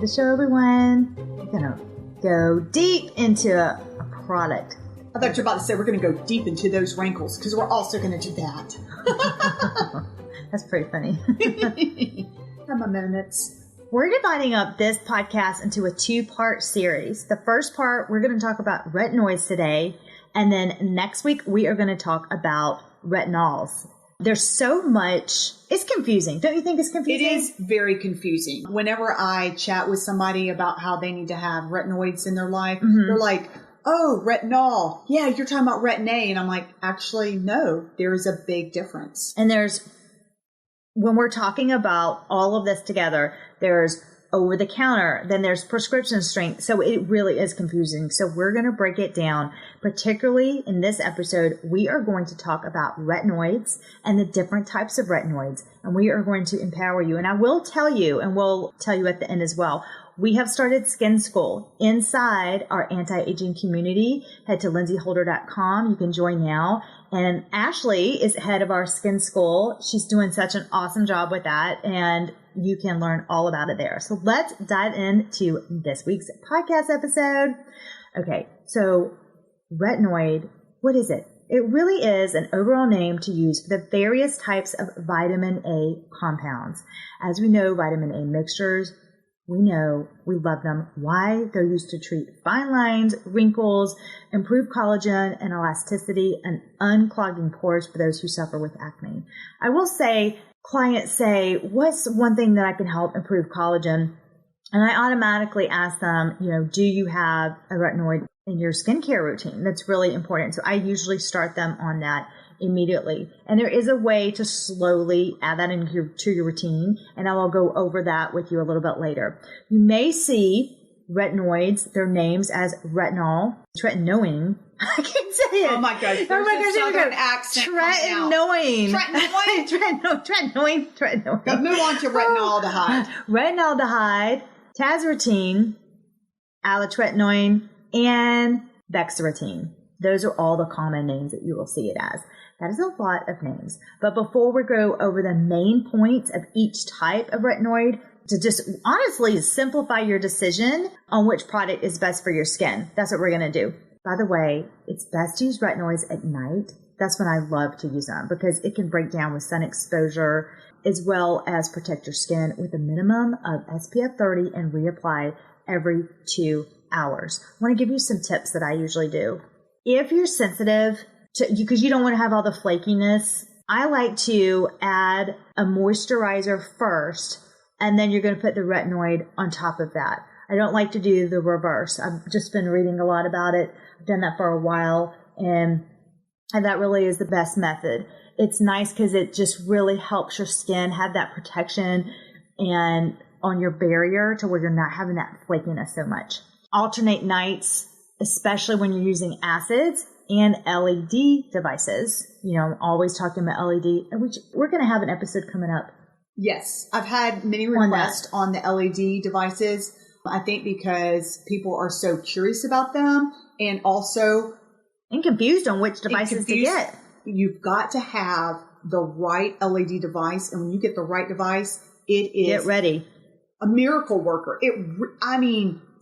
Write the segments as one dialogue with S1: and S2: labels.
S1: the show, everyone. We're going to go deep into a product.
S2: I thought you were about to say we're going to go deep into those wrinkles because we're also going to do that.
S1: That's pretty funny.
S2: Have my moments.
S1: We're dividing up this podcast into a 2-part series. The first part, we're going to talk about retinoids today. And then next week, we are going to talk about retinols. There's so much. It's confusing. Don't you think it's confusing?
S2: It is very confusing. Whenever I chat with somebody about how they need to have retinoids in their life, they're like, oh, retinol. Yeah, you're talking about Retin-A. And I'm like, actually, no, there's a big difference.
S1: And when we're talking about all of this together, there's over the counter, then there's prescription strength. So it really is confusing. So we're going to break it down. Particularly in this episode, we are going to talk about retinoids and the different types of retinoids. And we are going to empower you. And I will tell you, and we'll tell you at the end as well, we have started Skin School inside our anti-aging community. Head to lindsayholder.com. You can join now. And Ashley is head of our Skin School. She's doing such an awesome job with that. And you can learn all about it there. So let's dive into this week's podcast episode. Okay, so retinoid, what is it? It really is an overall name to use for the various types of vitamin A compounds. As we know, vitamin A mixtures, we know we love them. Why? They're used to treat fine lines, wrinkles, improve collagen and elasticity, and unclogging pores for those who suffer with acne. I will say, clients say, what's one thing that I can help improve collagen? And I automatically ask them, do you have a retinoid in your skincare routine? That's really important. So I usually start them on that immediately. And there is a way to slowly add that to your routine. And I will go over that with you a little bit later. You may see retinoids, their names as retinol, tretinoin. I can't say it.
S2: Oh my gosh. There's a southern accent.
S1: Tretinoin.
S2: Tretinoin?
S1: Tretinoin.
S2: Now move on to retinaldehyde.
S1: Retinaldehyde, tazarotene, alitretinoin, and bexarotene. Those are all the common names that you will see it as. That is a lot of names. But before we go over the main points of each type of retinoid, to just honestly simplify your decision on which product is best for your skin, that's what we're going to do. By the way, it's best to use retinoids at night. That's when I love to use them because it can break down with sun exposure as well as protect your skin with a minimum of SPF 30 and reapply every 2 hours. I want to give you some tips that I usually do. If you're sensitive to, because you don't want to have all the flakiness, I like to add a moisturizer first, and then you're going to put the retinoid on top of that. I don't like to do the reverse. I've just been reading a lot about it. I've done that for a while, and that really is the best method. It's nice because it just really helps your skin have that protection and on your barrier to where you're not having that flakiness so much. Alternate nights, especially when you're using acids and LED devices. I'm always talking about LED, which we're going to have an episode coming up.
S2: Yes, I've had many requests on the LED devices. I think because people are so curious about them and also
S1: confused on which devices to get.
S2: You've got to have the right LED device, and when you get the right device, it is
S1: get ready.
S2: A miracle worker.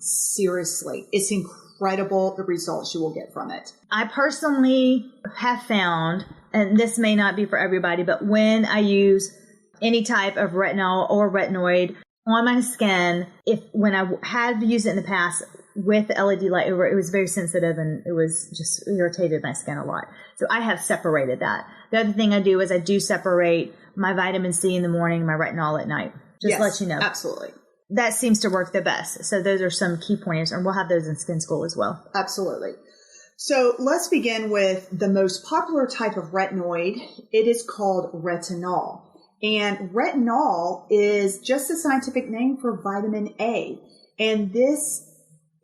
S2: Seriously, it's incredible the results you will get from it.
S1: I personally have found, and this may not be for everybody, but when I use any type of retinol or retinoid on my skin, when I had used it in the past with the LED light over, it was very sensitive and it was just irritated my skin a lot. So I have separated that. The other thing I do is I do separate my vitamin C in the morning, my retinol at night. Just to let you know.
S2: Absolutely.
S1: That seems to work the best. So those are some key pointers, and we'll have those in Skin School as well.
S2: Absolutely. So let's begin with the most popular type of retinoid. It is called retinol. And retinol is just a scientific name for vitamin A. And this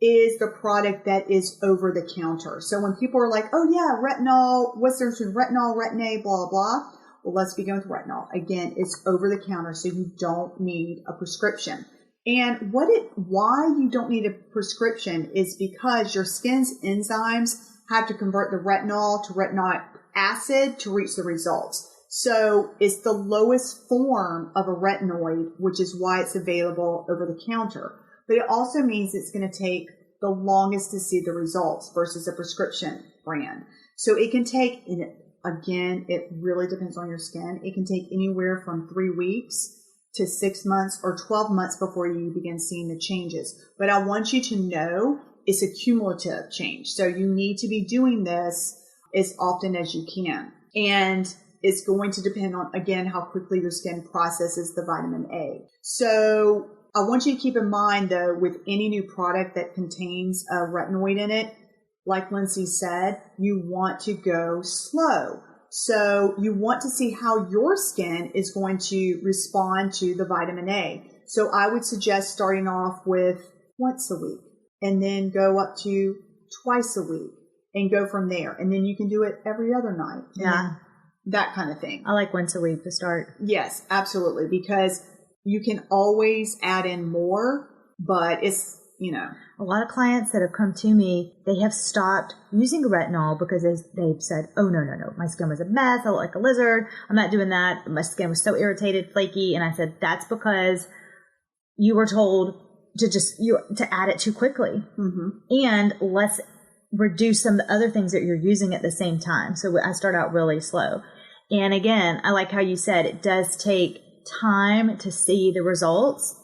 S2: is the product that is over the counter. So when people are like, oh yeah, retinol, what's the difference between retinol, Retin-A, blah, blah. Well, let's begin with retinol. Again, it's over the counter, so you don't need a prescription. And why you don't need a prescription is because your skin's enzymes have to convert the retinol to retinoic acid to reach the results. So it's the lowest form of a retinoid, which is why it's available over the counter. but it also means it's going to take the longest to see the results versus a prescription brand. So it can take, again, it really depends on your skin. It can take anywhere from 3 weeks to 6 months or 12 months before you begin seeing the changes. But I want you to know it's a cumulative change. So you need to be doing this as often as you can. And it's going to depend on, again, how quickly your skin processes the vitamin A. So I want you to keep in mind, though, with any new product that contains a retinoid in it, like Lindsay said, you want to go slow. So you want to see how your skin is going to respond to the vitamin A. So I would suggest starting off with once a week and then go up to twice a week and go from there. And then you can do it every other night.
S1: Yeah.
S2: That kind of thing.
S1: I like once a week to start.
S2: Yes, absolutely. Because you can always add in more, but it's,
S1: a lot of clients that have come to me, they have stopped using retinol because they've said, oh, no, my skin was a mess. I look like a lizard. I'm not doing that. My skin was so irritated, flaky. And I said, that's because you were told to add it too quickly. Mm-hmm. And let's reduce some of the other things that you're using at the same time. So I start out really slow. And again, I like how you said it does take time to see the results.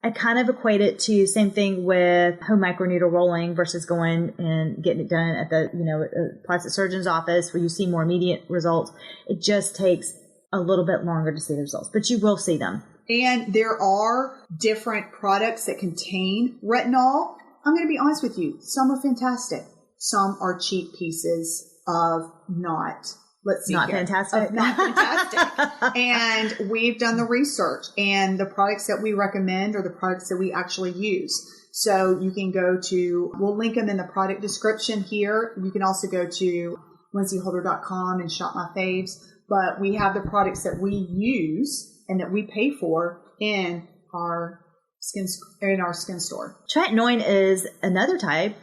S1: I kind of equate it to same thing with home microneedle rolling versus going and getting it done at the, plastic surgeon's office where you see more immediate results. It just takes a little bit longer to see the results, but you will see them.
S2: And there are different products that contain retinol. I'm going to be honest with you. Some are fantastic. Some are cheap pieces of not fantastic. And we've done the research, and the products that we recommend are the products that we actually use. So you can we'll link them in the product description here. You can also go to lindsayholder.com and shop my faves. But we have the products that we use and that we pay for in our skin store.
S1: Tretinoin is another type.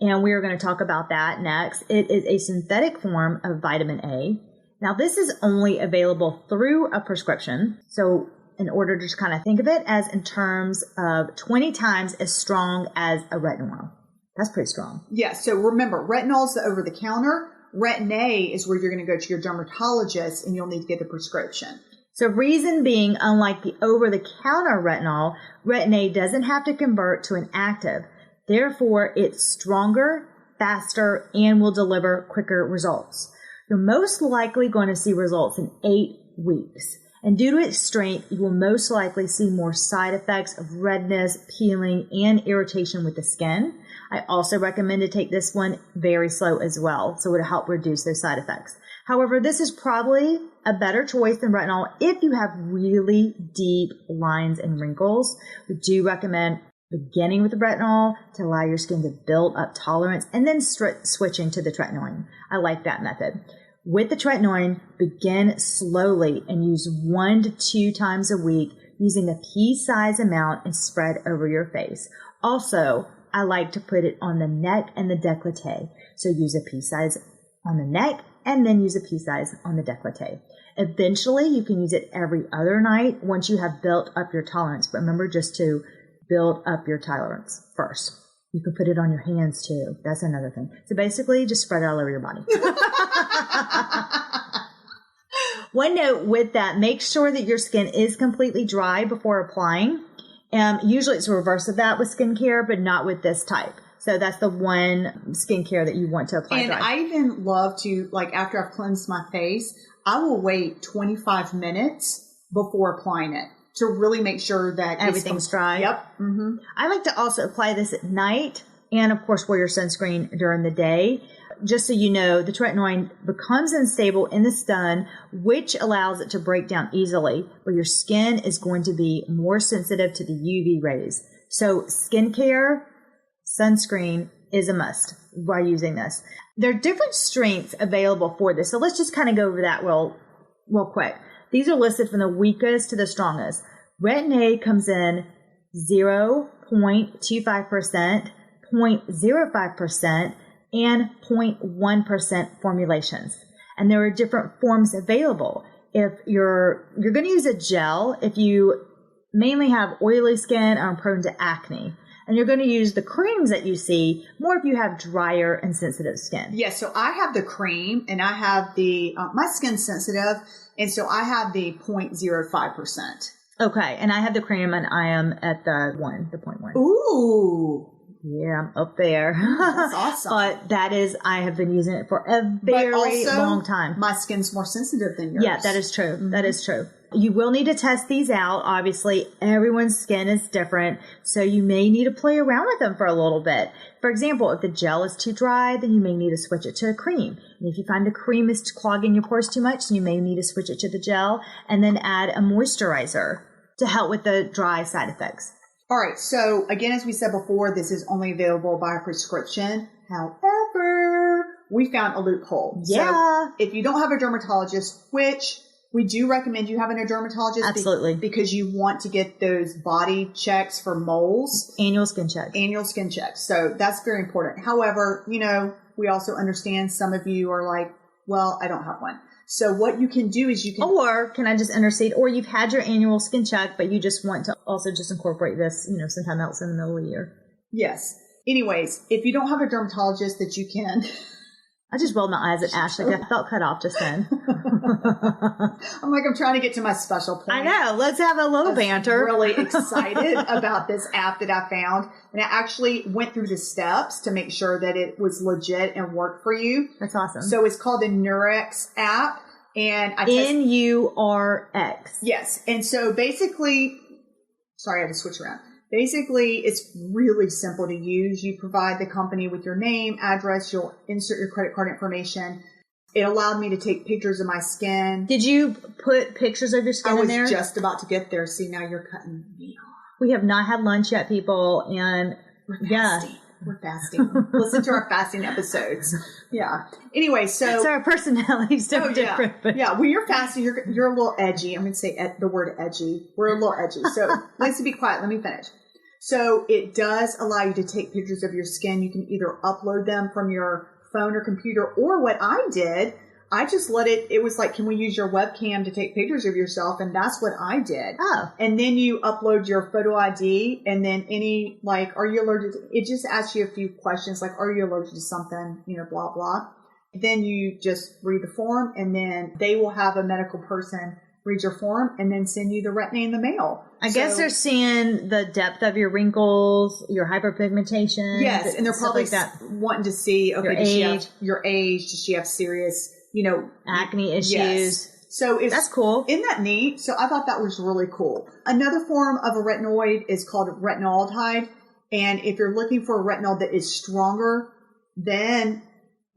S1: And we are going to talk about that next. It is a synthetic form of vitamin A. Now, this is only available through a prescription. So in order to just kind of think of it as in terms of 20 times as strong as a retinol. That's pretty strong.
S2: Yeah. So remember, retinol is the over-the-counter. Retin-A is where you're going to go to your dermatologist and you'll need to get the prescription.
S1: So reason being, unlike the over-the-counter retinol, Retin-A doesn't have to convert to an active. Therefore, it's stronger, faster, and will deliver quicker results. You're most likely going to see results in 8 weeks. And due to its strength, you will most likely see more side effects of redness, peeling, and irritation with the skin. I also recommend to take this one very slow as well, so it'll help reduce those side effects. However, this is probably a better choice than retinol if you have really deep lines and wrinkles. We do recommend beginning with the retinol to allow your skin to build up tolerance and then switching to the tretinoin. I like that method. With the tretinoin, begin slowly and use 1 to 2 times a week using a pea-size amount and spread over your face. Also, I like to put it on the neck and the décolleté. So use a pea-size on the neck and then use a pea-size on the décolleté. Eventually, you can use it every other night once you have built up your tolerance. But remember just to build up your tolerance first. You can put it on your hands too. That's another thing. So basically, just spread it all over your body. One note with that, make sure that your skin is completely dry before applying. Usually it's the reverse of that with skincare, but not with this type. So that's the one skincare that you want to apply dry.
S2: And I even love to, after I've cleansed my face, I will wait 25 minutes before applying it to really make sure that
S1: everything's dry.
S2: Yep. Mm-hmm.
S1: I like to also apply this at night and, of course, wear your sunscreen during the day. Just so you know, the tretinoin becomes unstable in the sun, which allows it to break down easily, but your skin is going to be more sensitive to the UV rays. So skincare, sunscreen is a must by using this. There are different strengths available for this. So let's just kind of go over that real quick. These are listed from the weakest to the strongest. Retin-A comes in 0.25%, 0.05%, and 0.1% formulations. And there are different forms available. If you're going to use a gel, if you mainly have oily skin or are prone to acne, And you're going to use the creams that you see more if you have drier and sensitive skin.
S2: Yes. So I have the cream and I have the, my skin's sensitive. And so I have the 0.05%.
S1: Okay. And I have the cream and I am at the 0.1.
S2: Ooh.
S1: Yeah, I'm up there.
S2: That's awesome.
S1: But I have been using it for a very long time.
S2: My skin's more sensitive than yours.
S1: Yeah, that is true. Mm-hmm. That is true. You will need to test these out. Obviously, everyone's skin is different, so you may need to play around with them for a little bit. For example, if the gel is too dry, then you may need to switch it to a cream. And if you find the cream is clogging your pores too much, you may need to switch it to the gel and then add a moisturizer to help with the dry side effects.
S2: All right. So again, as we said before, this is only available by prescription. However, we found a loophole.
S1: Yeah.
S2: So if you don't have a dermatologist, which we do recommend you having a dermatologist.
S1: Absolutely.
S2: Because you want to get those body checks for moles.
S1: Annual skin checks.
S2: Annual skin checks. So that's very important. However, we also understand some of you are like, well, I don't have one. So what you can do is you can...
S1: Or, can I just intercede? Or you've had your annual skin check, but you just want to also just incorporate this, sometime else in the middle of the year.
S2: Yes. Anyways, if you don't have a dermatologist that you can...
S1: I just rolled my eyes at Ashley. I felt cut off just then.
S2: I'm trying to get to my special point.
S1: I know. Let's have a little banter.
S2: I'm really excited about this app that I found. And I actually went through the steps to make sure that it was legit and worked for you.
S1: That's awesome.
S2: So it's called the Nurex app. And I
S1: Nurx.
S2: Yes. And so basically, sorry, I had to switch around. Basically, it's really simple to use. You provide the company with your name, address, you'll insert your credit card information. It allowed me to take pictures of my skin.
S1: Did you put pictures of your skin in there?
S2: I was just about to get there. See, now you're cutting me off.
S1: We have not had lunch yet, people, and
S2: we're fasting. We're fasting. Listen to our fasting episodes. Yeah. Anyway, so
S1: our personalities are different. But
S2: yeah. When you're fasting, you're a little edgy. I'm going to say the word edgy. We're a little edgy. So let's be quiet. Let me finish. So it does allow you to take pictures of your skin. You can either upload them from your phone or computer, or what I did, I just it was like, can we use your webcam to take pictures of yourself? And that's what I did.
S1: Oh.
S2: And then you upload your photo ID, and then are you allergic to, it just asks you a few questions like, are you allergic to something, blah, blah. Then you just read the form, and then they will have a medical person read your form and then send you the Retin-A in the mail.
S1: I guess they're seeing the depth of your wrinkles, your hyperpigmentation.
S2: Yes, and they're probably wanting to see, okay, does she have your age? Does she have serious,
S1: acne issues?
S2: Yes. So
S1: that's cool.
S2: Isn't that neat? So I thought that was really cool. Another form of a retinoid is called Retinaldehyde. And if you're looking for a retinol that is stronger than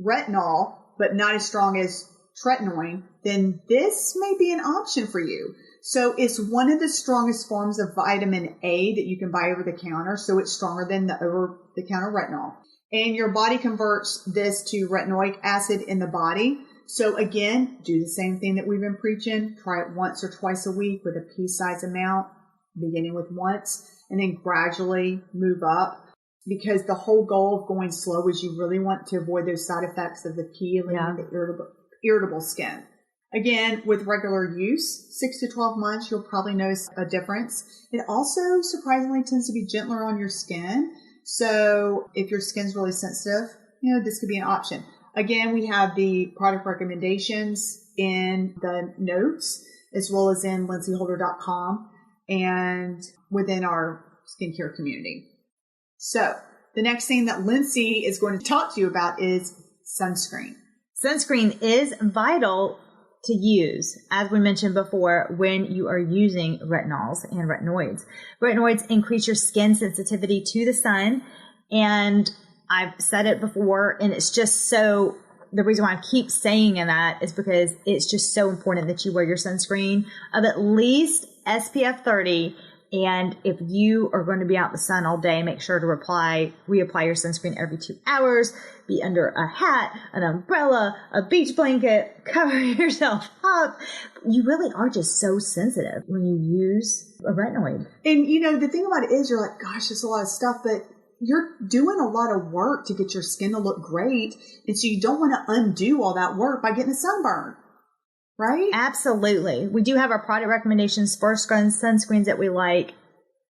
S2: retinol, but not as strong as Tretinoin, then this may be an option for you. So it's one of the strongest forms of vitamin A that you can buy over the counter. So it's stronger than the over the counter retinol. And your body converts this to retinoic acid in the body. So again, do the same thing that we've been preaching. Try it once or twice a week with a pea-size amount, beginning with once, and then gradually move up. Because the whole goal of going slow is you really want to avoid those side effects of the peeling and the irritable skin. Again, with regular use, 6 to 12 months, you'll probably notice a difference. It also surprisingly tends to be gentler on your skin. So if your skin's really sensitive, this could be an option. Again, we have the product recommendations in the notes, as well as in lindsayholder.com and within our skincare community. So the next thing that Lindsay is going to talk to you about is sunscreen.
S1: Sunscreen is vital to use, as we mentioned before, when you are using retinols and retinoids. Retinoids increase your skin sensitivity to the sun, and I've said it before, and it's just so, the reason why I keep saying that is because it's just so important that you wear your sunscreen of at least SPF 30. And if you are going to be out in the sun all day, make sure to reapply your sunscreen every 2 hours. Be under a hat, an umbrella, a beach blanket, cover yourself up. You really are just so sensitive when you use a retinoid.
S2: And the thing about it is you're like, gosh, there's a lot of stuff, but you're doing a lot of work to get your skin to look great. And so you don't want to undo all that work by getting a sunburn. Right?
S1: Absolutely. We do have our product recommendations for sunscreens that we like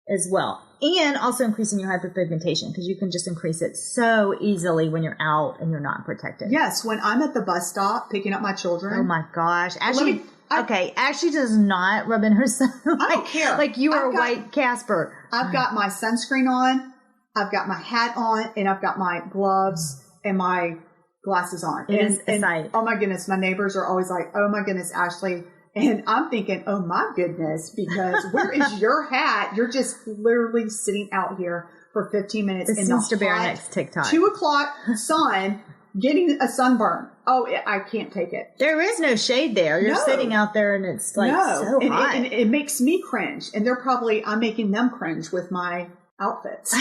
S1: as well. And also increasing your hyperpigmentation because you can just increase it so easily when you're out and you're not protected.
S2: Yes, when I'm at the bus stop picking up my children.
S1: Oh my gosh. Ashley does not rub in her sun.
S2: I don't care.
S1: Like you are a white Casper.
S2: I've got my sunscreen on, I've got my hat on, and I've got my gloves and my glasses on.
S1: It is a sight.
S2: Oh my goodness, my neighbors are always like, oh my goodness, Ashley. And I'm thinking, oh my goodness, because where is your hat? You're just literally sitting out here for 15 minutes in the
S1: to be our next TikTok.
S2: 2:00 sun, getting a sunburn. Oh, I can't take it.
S1: There is no shade there. You're sitting out there and it's like so hot.
S2: And it makes me cringe. And I'm making them cringe with my outfits.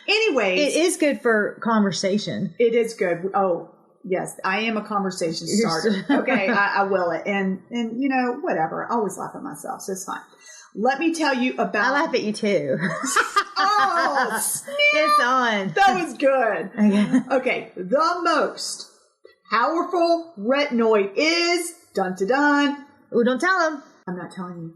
S2: Anyways.
S1: It is good for conversation.
S2: It is good. Oh, yes, I am a conversation starter. Okay, I will it. And you know, whatever. I always laugh at myself, so it's fine. Let me tell you about...
S1: I laugh at you too.
S2: Oh, snap.
S1: It's on.
S2: That was good. Okay, the most powerful retinoid is... Dun-to-dun.
S1: Oh, don't tell them.
S2: I'm not telling you.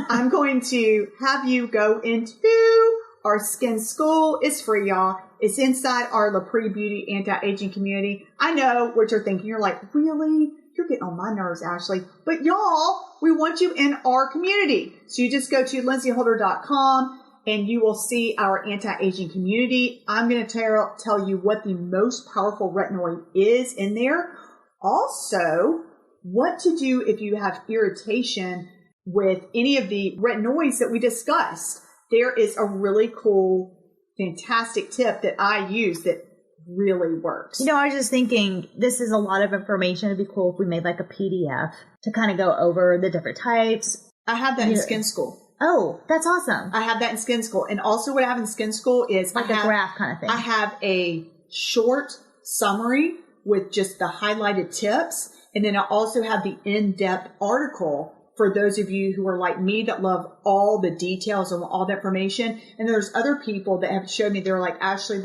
S2: I'm going to have you go into our skin school. It's free, y'all. It's inside our LaPree Beauty anti-aging community. I know what you're thinking. You're like, really? You're getting on my nerves, Ashley. But y'all, we want you in our community. So you just go to lindsayholder.com and you will see our anti-aging community. I'm going to tell you what the most powerful retinoid is in there. Also, what to do if you have irritation with any of the retinoids that we discussed. There is a really cool, fantastic tip that I use that really works.
S1: You know, I was just thinking this is a lot of information. It'd be cool if we made like a PDF to kind of go over the different types.
S2: I have that in Skin School.
S1: Oh, that's awesome.
S2: I have that in Skin School. And also what I have in Skin School is
S1: like a graph kind of thing.
S2: I have a short summary with just the highlighted tips. And then I also have the in-depth article for those of you who are like me that love all the details and all the information. And there's other people that have showed me, they're like, Ashley,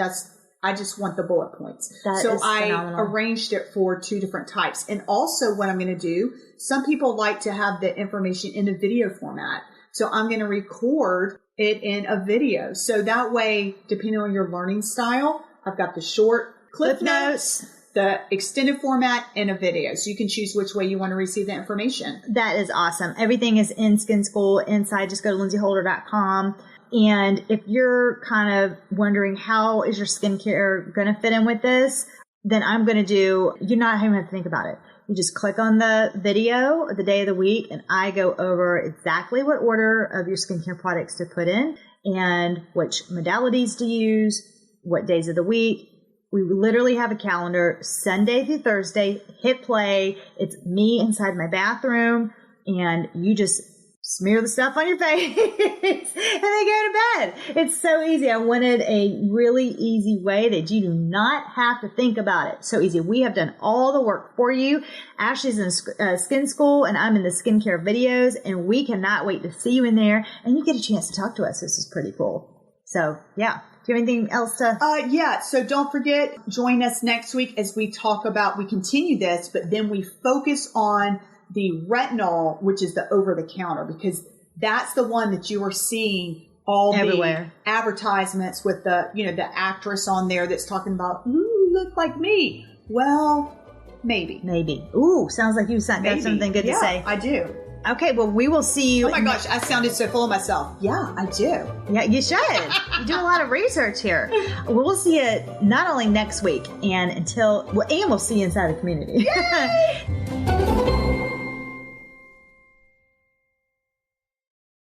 S2: I just want the bullet points. So I arranged it for 2 different types. And also what I'm going to do, some people like to have the information in a video format. So I'm going to record it in a video. So that way, depending on your learning style, I've got the short clip notes, the extended format, and a video. So you can choose which way you want to receive the information.
S1: That is awesome. Everything is in Skin School inside. Just go to lindsayholder.com. And if you're kind of wondering how is your skincare going to fit in with this, then I'm going to you're not even have to think about it. You just click on the video of the day of the week and I go over exactly what order of your skincare products to put in and which modalities to use, what days of the week. We literally have a calendar, Sunday through Thursday, hit play. It's me inside my bathroom and you just smear the stuff on your face and then go to bed. It's so easy. I wanted a really easy way that you do not have to think about it. So easy. We have done all the work for you. Ashley's in Skin School and I'm in the skincare videos and we cannot wait to see you in there and you get a chance to talk to us. This is pretty cool. So yeah. Do you have anything else to?
S2: Yeah. So don't forget, join us next week as we continue this, but then we focus on the retinol, which is the over-the-counter, because that's the one that you are seeing all everywhere. The advertisements with the actress on there that's talking about, ooh, look like me. Well, maybe.
S1: Ooh, sounds like you got something good to say.
S2: I do.
S1: Okay, well, we will see you.
S2: Oh my gosh, I sounded so full of myself. Yeah, I do.
S1: Yeah, you should. You do a lot of research here. Well, we'll see you not only next week and we'll see you inside the community.